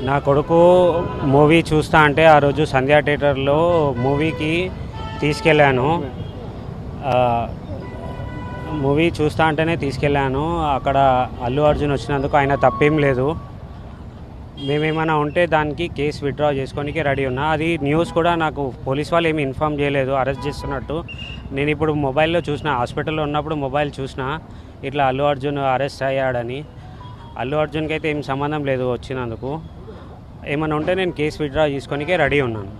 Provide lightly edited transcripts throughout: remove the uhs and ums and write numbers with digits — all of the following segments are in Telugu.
నా కొడుకు మూవీ చూస్తా అంటే ఆ రోజు సంధ్యా థియేటర్లో మూవీకి తీసుకెళ్ళాను. మూవీ చూస్తా అంటేనే తీసుకెళ్ళాను. అక్కడ అల్లు అర్జున్ వచ్చినందుకు ఆయన తప్పేం లేదు. మేమేమైనా ఉంటే దానికి కేసు విత్డ్రా చేసుకోనికి రెడీ ఉన్నా. అది న్యూస్ కూడా నాకు పోలీస్ వాళ్ళు ఏమి ఇన్ఫామ్ చేయలేదు అరెస్ట్ చేస్తున్నట్టు. నేను ఇప్పుడు మొబైల్లో చూసిన, హాస్పిటల్లో ఉన్నప్పుడు మొబైల్ చూసిన ఇట్లా అల్లు అర్జున్ అరెస్ట్ అయ్యాడని. అల్లు అర్జున్కి అయితే ఏం సంబంధం లేదు వచ్చినందుకు. ఏమైనా ఉంటే నేను కేసు విత్డ్రా చేసుకోనికే రెడీ ఉన్నాను.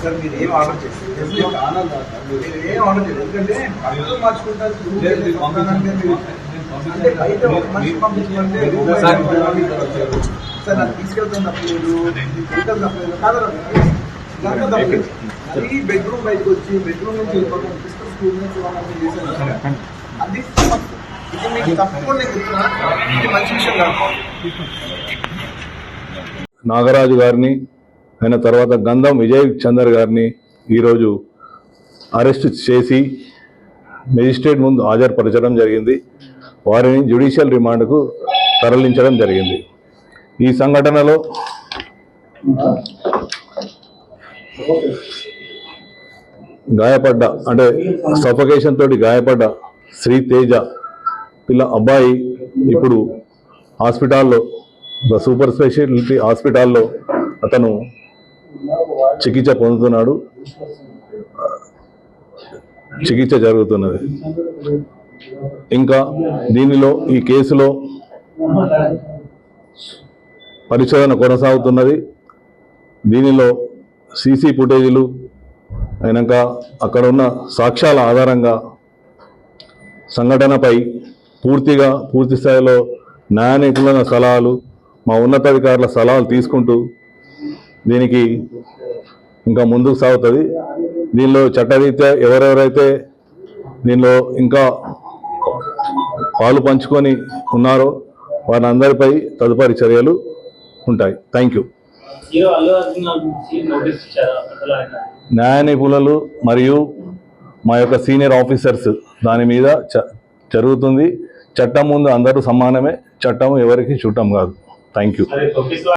సార్ మీరు ఏం ఆర్డర్ చేస్తారు? ఏం ఆర్డర్ చేయలేదు, ఎందుకంటే అర్థం మార్చుకుంటారు. అంటే బయట ఒక మనిషి పంపించుకుంటే సార్ నాకు తీసుకెళ్తున్నప్పుడు అది బెడ్రూమ్ బయటకు వచ్చి బెడ్రూమ్ నుంచి వెళ్ళిపోతాం, పిస్టల్ స్కూల్ నుంచి వాళ్ళని చేశాను. అది ఇది మీకు తప్పకుండా చెప్తున్నా, ఇది మంచి విషయం కాదు. నాగరాజు గారిని, ఆయన తర్వాత గంధం విజయ్ చందర్ గారిని ఈరోజు అరెస్ట్ చేసి మెజిస్ట్రేట్ ముందు హాజరుపరచడం జరిగింది. వారిని జ్యుడిషియల్ రిమాండ్కు తరలించడం జరిగింది. ఈ సంఘటనలో గాయపడ్డ, అంటే సఫకేషన్ తోటి గాయపడ్డ శ్రీ తేజ అబ్బాయి ఇప్పుడు హాస్పిటల్లో, సూపర్ స్పెషాలిటీ హాస్పిటల్లో అతను చికిత్స పొందుతున్నాడు, చికిత్స జరుగుతున్నది. ఇంకా దీనిలో ఈ కేసులో పరిశోధన కొనసాగుతున్నది. దీనిలో సీసీ ఫుటేజీలు అయినాక అక్కడ ఉన్న సాక్ష్యాల ఆధారంగా సంఘటనపై పూర్తి స్థాయిలో న్యాయ నిపుణుల సలహాలు, మా ఉన్నతాధికారుల సలహాలు తీసుకుంటూ దీనికి ఇంకా ముందుకు సాగుతుంది. దీనిలో చట్టరీత్యా ఎవరెవరైతే దీనిలో ఇంకా పాలు పంచుకొని ఉన్నారో వారందరిపై తదుపరి చర్యలు ఉంటాయి. Thank you. న్యాయ నిపుణులు మరియు మా యొక్క సీనియర్ ఆఫీసర్స్ దాని మీద జరుగుతుంది. చట్టం ముందు అందరూ సమానమే, చట్టం ఎవరికి చుట్టం కాదు. Thank you.